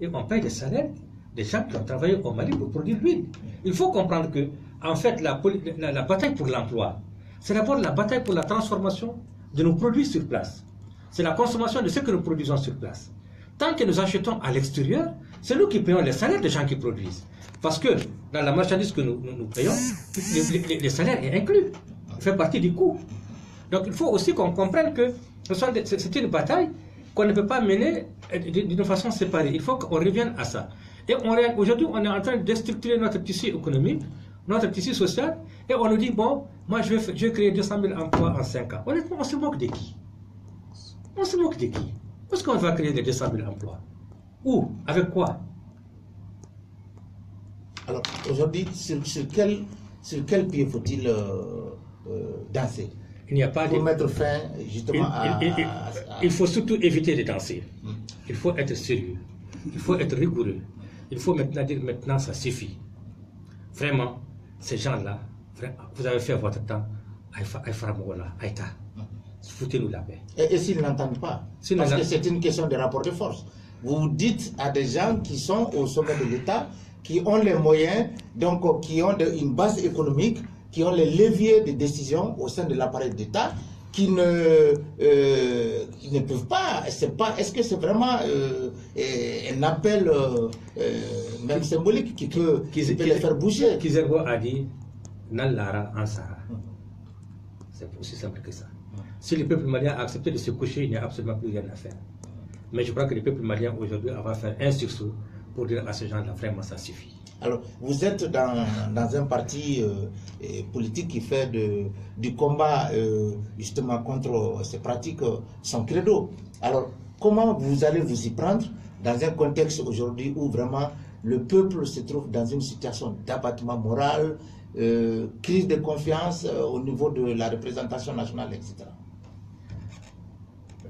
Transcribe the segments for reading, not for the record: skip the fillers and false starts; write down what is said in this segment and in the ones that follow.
et on paye les salaires des gens qui ont travaillé au Mali pour produire l'huile. Il faut comprendre que, en fait, la bataille pour l'emploi, c'est d'abord la bataille pour la transformation de nos produits sur place. C'est la consommation de ce que nous produisons sur place. Tant que nous achetons à l'extérieur, c'est nous qui payons les salaires des gens qui produisent. Parce que dans la marchandise que nous payons, les salaires est inclus. Ça fait partie du coût. Donc il faut aussi qu'on comprenne que c'est une bataille qu'on ne peut pas mener d'une façon séparée. Il faut qu'on revienne à ça. Et aujourd'hui, on est en train de déstructurer notre tissu économique, notre tissu social, et on nous dit, bon, moi je vais créer 200 000 emplois en 5 ans. Honnêtement, on se moque de qui? On se moque de qui? Où est-ce qu'on va créer les 200 000 emplois? Où? Avec quoi? Alors, aujourd'hui, sur quel pied faut-il danser? Il n'y a pas pour mettre fin justement il faut surtout éviter de danser. Il faut être sérieux. Il faut être rigoureux. Il faut maintenant dire maintenant ça suffit. Vraiment, ces gens-là, vous avez fait votre temps. Foutez-nous la paix. Et s'ils n'entendent pas? Parce que c'est une question de rapport de force. Vous dites à des gens qui sont au sommet de l'État, qui ont les moyens, donc qui ont une base économique, qui ont les leviers de décision au sein de l'appareil d'État, qui ne peuvent pas. Est-ce que c'est vraiment un appel même symbolique qui peut les faire bouger? Kizerbo a dit Nallara Ansara. C'est aussi simple que ça. Si le peuple malien a accepté de se coucher, il n'y a absolument plus rien à faire. Mais je crois que le peuple malien aujourd'hui va faire un sursaut pour dire à ces gens-là, vraiment, ça suffit. Alors, vous êtes dans un parti politique qui fait du combat justement contre ces pratiques son credo. Alors, comment vous allez vous y prendre dans un contexte aujourd'hui où vraiment le peuple se trouve dans une situation d'abattement moral, crise de confiance au niveau de la représentation nationale, etc.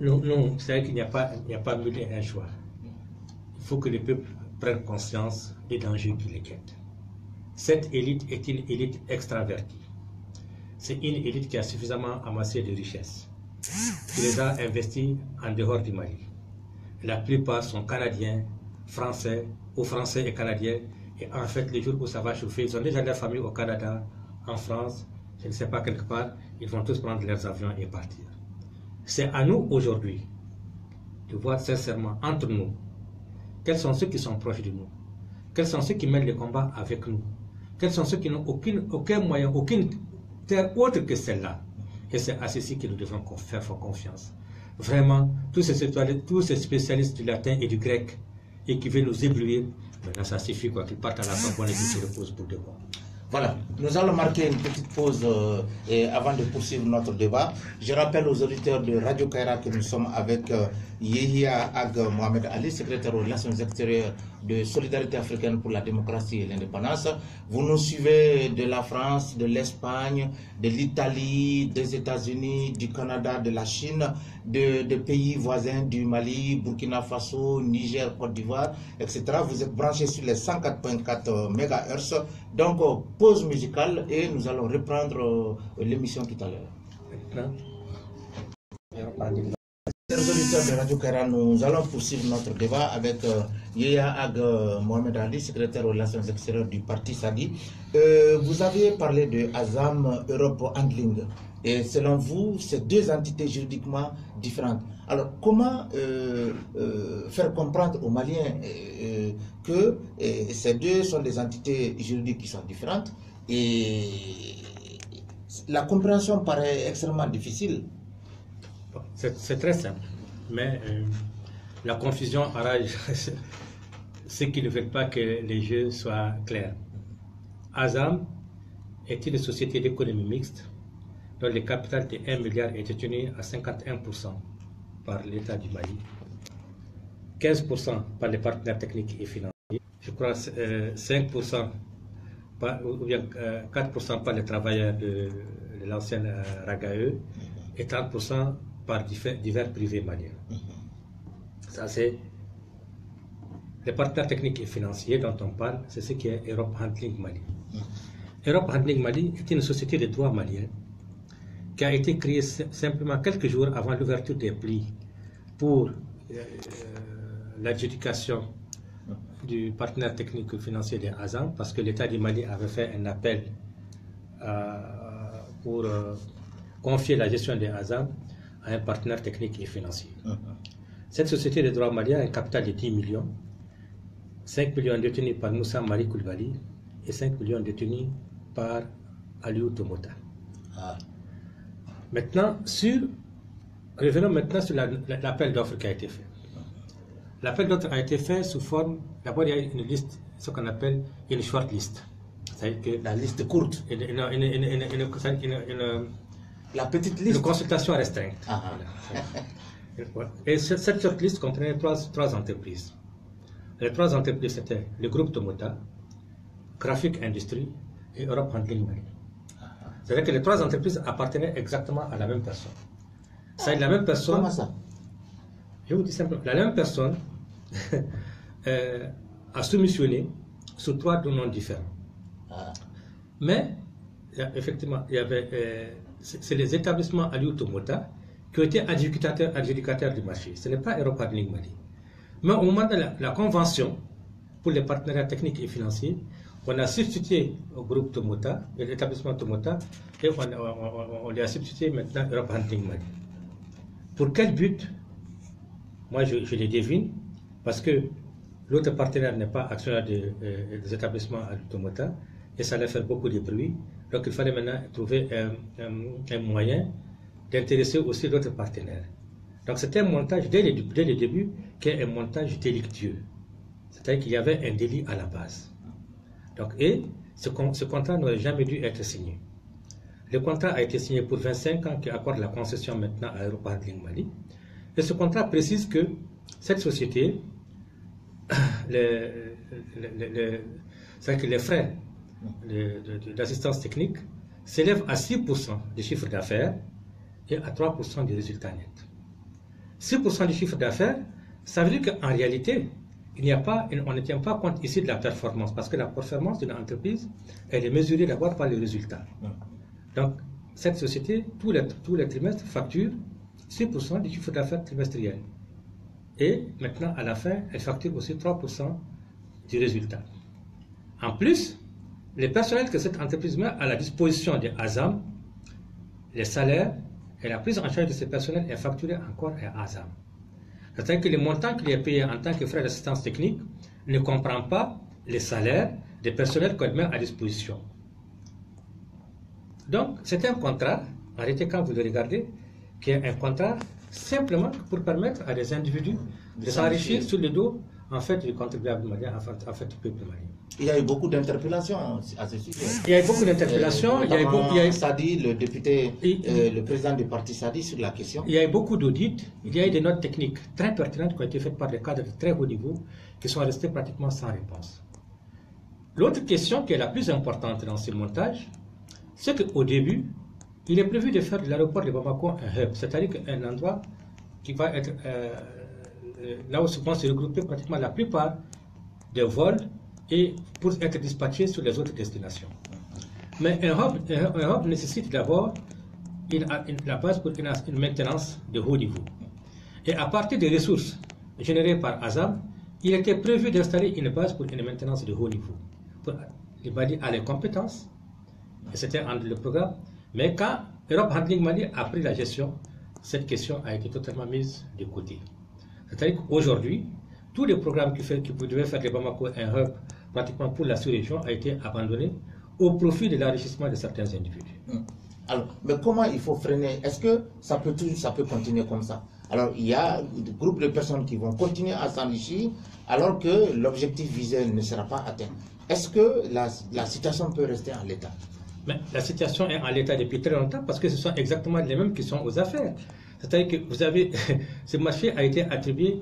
Non, c'est-à-dire qu'il n'y a pas mille et un choix. Il faut que le peuple prenne conscience des dangers qui les guettent. Cette élite est une élite extravertie. C'est une élite qui a suffisamment amassé de richesses, qui les a investis en dehors du Mali. La plupart sont canadiens, français, ou français et canadiens. Et en fait, les jours où ça va chauffer, ils ont déjà leur famille au Canada, en France, je ne sais pas quelque part, ils vont tous prendre leurs avions et partir. C'est à nous aujourd'hui de voir sincèrement entre nous quels sont ceux qui sont proches de nous, quels sont ceux qui mènent le combat avec nous, quels sont ceux qui n'ont aucun moyen, aucune terre autre que celle-là. Et c'est à ceci que nous devons faire confiance. Vraiment, tous ces spécialistes du latin et du grec et qui veulent nous éblouir, maintenant ça suffit quoi, qu'ils partent à la Sorbonne et qu'ils se reposent pour de bon. Voilà, nous allons marquer une petite pause avant de poursuivre notre débat. Je rappelle aux auditeurs de Radio Kaira que nous sommes avec Yehia Ag Mohamed Ali, secrétaire aux relations extérieures de Solidarité africaine pour la démocratie et l'indépendance. Vous nous suivez de la France, de l'Espagne, de l'Italie, des États-Unis, du Canada, de la Chine, de pays voisins du Mali, Burkina Faso, Niger, Côte d'Ivoire, etc. Vous êtes branchés sur les 104.4 MHz. Donc, pause musicale et nous allons reprendre l'émission tout à l'heure. Chers auditeurs de Radio Kaira, nous allons poursuivre notre débat avec Yehia Ag Mohamed Ali, secrétaire aux relations extérieures du parti SADI. Vous aviez parlé de Azam Europe Handling. Et selon vous, c'est deux entités juridiquement différentes. Alors, comment faire comprendre aux Maliens que ces deux sont des entités juridiques qui sont différentes et la compréhension paraît extrêmement difficile. C'est très simple, mais la confusion enrage ceux qui ne veulent pas que les jeux soient clairs. Azam est une société d'économie mixte dont le capital de 1 milliard est détenu à 51% par l'État du Mali, 15% par les partenaires techniques et financiers, je crois 5% ou bien 4% par les travailleurs de l'ancienne Ragae et 30% par divers privés maliens. Ça, c'est les partenaires techniques et financiers dont on parle, c'est ce qui est Europe Handling Mali. Europe Handling Mali est une société de droit malien qui a été créée simplement quelques jours avant l'ouverture des plis pour l'adjudication du partenaire technique et financier des ASAM parce que l'État du Mali avait fait un appel pour confier la gestion des ASAM à un partenaire technique et financier. Cette société de droit malien a un capital de 10 millions, 5 millions détenus par Moussa Mari Koulibaly et 5 millions détenus par Aliou Tomota. Maintenant, revenons maintenant sur l'appel d'offres qui a été fait. L'appel d'offres a été fait sous forme, d'abord il y a une liste, ce qu'on appelle une short list. C'est-à-dire que la liste courte. La petite liste. Une consultation restreinte. Voilà. Et cette short list comprenait trois entreprises. Les trois entreprises c'était le groupe Tomota, Graphic Industry et Europe Handling Mali. C'est-à-dire que les trois entreprises appartenaient exactement à la même personne. C'est la même personne. Comment ça? Je vous dis simplement, la même personne a soumissionné sous trois noms différents. Mais, effectivement, il y avait, c'est les établissements Aliou Tomota qui ont été adjudicateurs du marché. Ce n'est pas Europe Handling Mali. Mais au moment de la convention pour les partenariats techniques et financiers, on a substitué au groupe Tomota, l'établissement Tomota, et on lui a substitué maintenant Europe Handling Mali. Pour quel but? Moi, je les devine, parce que l'autre partenaire n'est pas actionnaire des établissements Tomota, et ça allait faire beaucoup de bruit. Donc, il fallait maintenant trouver un moyen d'intéresser aussi d'autres partenaires. Donc, c'était un montage, dès le début, qui est un montage délictueux. C'est-à-dire qu'il y avait un délit à la base. Donc, et ce contrat n'aurait jamais dû être signé. Le contrat a été signé pour 25 ans qui accorde la concession maintenant à Europe Handling Mali. Et ce contrat précise que cette société, c'est-à-dire que les frais d'assistance technique s'élèvent à 6% du chiffre d'affaires et à 3% du résultat net. 6% du chiffre d'affaires, ça veut dire qu'en réalité, on ne tient pas compte ici de la performance, parce que la performance d'une entreprise, elle est mesurée d'abord par les résultats. Donc, cette société, tous les trimestres, facture 6% du chiffre d'affaires trimestriel. Et maintenant, à la fin, elle facture aussi 3% du résultat. En plus, les personnels que cette entreprise met à la disposition des ASAM, les salaires et la prise en charge de ces personnels est facturée encore à ASAM. C'est-à-dire que le montant qu'il est payé en tant que frais d'assistance technique ne comprend pas les salaires des personnels qu'on met à disposition. Donc, c'est un contrat, en réalité, quand vous le regardez, qui est un contrat simplement pour permettre à des individus de s'enrichir sur le dos, en fait, du contribuable malien, en fait, du peuple malien. Il y a eu beaucoup d'interpellations à ce sujet. Il y a eu beaucoup d'interpellations. Sadi, le député, le président du parti Sadi sur la question. Il y a eu beaucoup d'audits. Il y a eu des notes techniques très pertinentes qui ont été faites par des cadres de très haut niveau qui sont restées pratiquement sans réponse. L'autre question qui est la plus importante dans ce montage, c'est qu'au début, il est prévu de faire de l'aéroport de Bamako un hub, c'est-à-dire un endroit qui va être là où vont se regrouper pratiquement la plupart des vols et pour être dispatchés sur les autres destinations. Mais un hub nécessite d'abord la base pour une maintenance de haut niveau. Et à partir des ressources générées par ASAM, il était prévu d'installer une base pour une maintenance de haut niveau. Le Mali a les compétences, et c'était entre le programme, mais quand Europe Handling Mali a pris la gestion, cette question a été totalement mise de côté. C'est-à-dire qu'aujourd'hui, tous les programmes qui devaient faire de Bamako un hub pratiquement pour la sous-région a été abandonné au profit de l'enrichissement de certains individus. Alors, mais comment il faut freiner? Est-ce que ça peut continuer comme ça? Alors, il y a des groupes de personnes qui vont continuer à s'enrichir alors que l'objectif visé ne sera pas atteint. Est-ce que la situation peut rester en l'état? Mais la situation est en l'état depuis très longtemps parce que ce sont exactement les mêmes qui sont aux affaires. C'est-à-dire que vous avez, ce marché a été attribué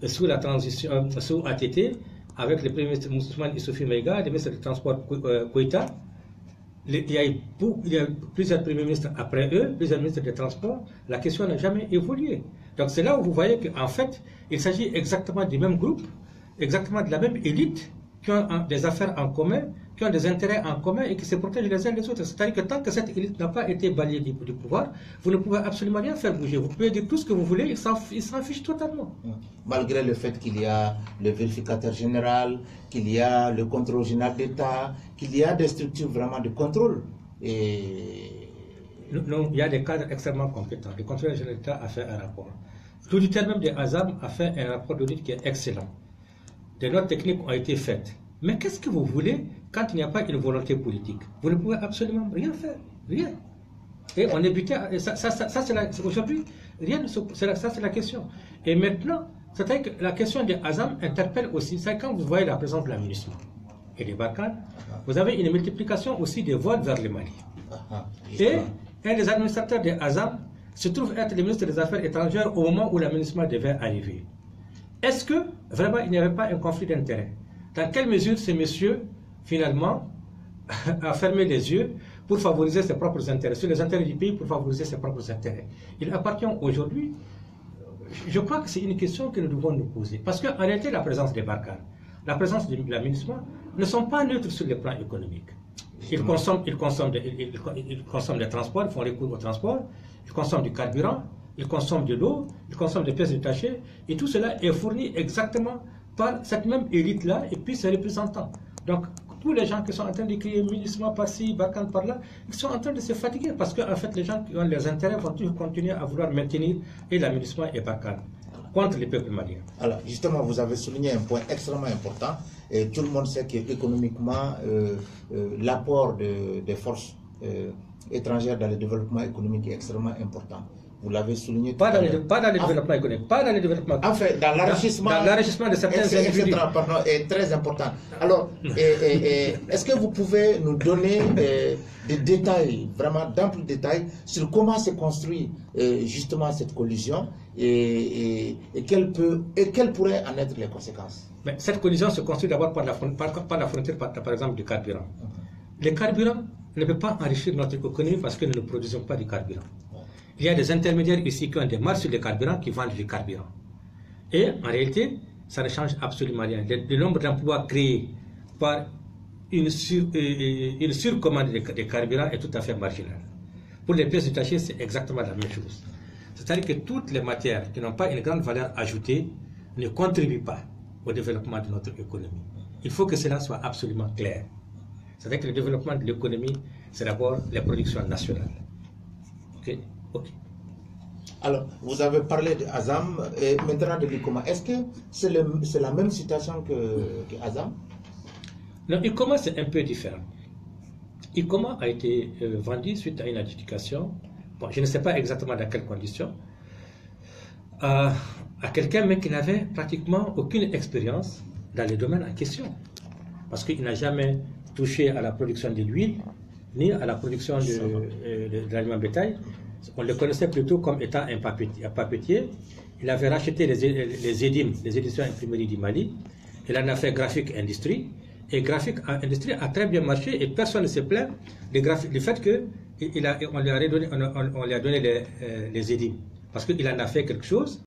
sous la transition, sous ATT, avec le Premier ministre Moussoumane Issoufou Maïga, le ministre du Transport Koïta. Il y a plusieurs premiers ministres après eux, plusieurs ministres des Transports. La question n'a jamais évolué. Donc c'est là où vous voyez qu'en fait, il s'agit exactement du même groupe, exactement de la même élite, qui ont des affaires en commun qui ont des intérêts en commun et qui se protègent les uns les autres. C'est-à-dire que tant que cette élite n'a pas été balayée du pouvoir, vous ne pouvez absolument rien faire bouger. Vous pouvez dire tout ce que vous voulez, ils s'en fichent totalement. Malgré le fait qu'il y a le vérificateur général, qu'il y a le contrôle général d'État, qu'il y a des structures vraiment de contrôle. Non, il y a des cadres extrêmement compétents. Le contrôleur général d'État a fait un rapport. L'auditeur même des ASAM a fait un rapport d'audit qui est excellent. Des notes techniques ont été faites. Mais qu'est-ce que vous voulez quand il n'y a pas une volonté politique? Vous ne pouvez absolument rien faire. Rien. Et on est buté. Ça c'est aujourd'hui, rien. Ça, c'est la question. Et maintenant, c'est-à-dire que la question des ASAM interpelle aussi. C'est quand vous voyez la présence de l'aménagement et des Barkhane, vous avez une multiplication aussi des vols vers le Mali. Et les administrateurs des ASAM se trouvent être les ministres des Affaires étrangères au moment où l'aménagement devait arriver. Est-ce que vraiment il n'y avait pas un conflit d'intérêts? Dans quelle mesure ces messieurs, finalement, a fermé les yeux pour favoriser ses propres intérêts, sur les intérêts du pays pour favoriser ses propres intérêts? Il appartient aujourd'hui, je crois que c'est une question que nous devons nous poser. Parce qu'en réalité, la présence des Barkhane, la présence de l'aménagement ne sont pas neutres sur le plan économique. Ils consomment des transports, ils font recours au transport, ils consomment du carburant, ils consomment de l'eau, ils consomment des pièces détachées, et tout cela est fourni exactement par cette même élite-là et puis ses représentants. Donc, tous les gens qui sont en train de crier MINUSMA par-ci, Barkhane par-là, ils sont en train de se fatiguer parce qu'en fait, les gens qui ont les intérêts vont toujours continuer à vouloir maintenir et la MINUSMA et Barkhane contre les peuples maliens. Alors, justement, vous avez souligné un point extrêmement important. Et tout le monde sait qu'économiquement, l'apport des forces étrangères dans le développement économique est extrêmement important. Vous l'avez souligné. Pas dans le développement économique, pas dans le développement. Enfin, dans l'enrichissement de certains individus. Pardon, est très important. Alors, est-ce que vous pouvez nous donner des détails, vraiment d'amples détails, sur comment se construit justement cette collision et quelles pourraient en être les conséquences? Mais cette collision se construit d'abord par la frontière, par exemple, du carburant. Le carburant ne peut pas enrichir notre économie parce que nous ne produisons pas du carburant. Il y a des intermédiaires ici qui ont des marges sur le carburant qui vendent du carburant. Et en réalité, ça ne change absolument rien. Le nombre d'emplois créés par une surcommande de carburant est tout à fait marginal. Pour les pièces détachées, c'est exactement la même chose. C'est-à-dire que toutes les matières qui n'ont pas une grande valeur ajoutée ne contribuent pas au développement de notre économie. Il faut que cela soit absolument clair. C'est-à-dire que le développement de l'économie, c'est d'abord les productions nationales. Ok. Alors, vous avez parlé de Azam et maintenant de l'ICOMA. Est-ce que c'est la même situation que Azam? Non, ICOMA c'est un peu différent. ICOMA a été vendu suite à une adjudication, bon, je ne sais pas exactement dans quelles conditions, à quelqu'un mais qui n'avait pratiquement aucune expérience dans le domaine en question. Parce qu'il n'a jamais touché à la production de l'huile, ni à la production de l'aliment bétail. On le connaissait plutôt comme étant un papetier. Il avait racheté les EDIM, les éditions imprimeries du Mali. Il en a fait Graphique Industrie. Et Graphique Industrie a très bien marché et personne ne se plaint du fait qu'on lui a donné les EDIM. Parce qu'il en a fait quelque chose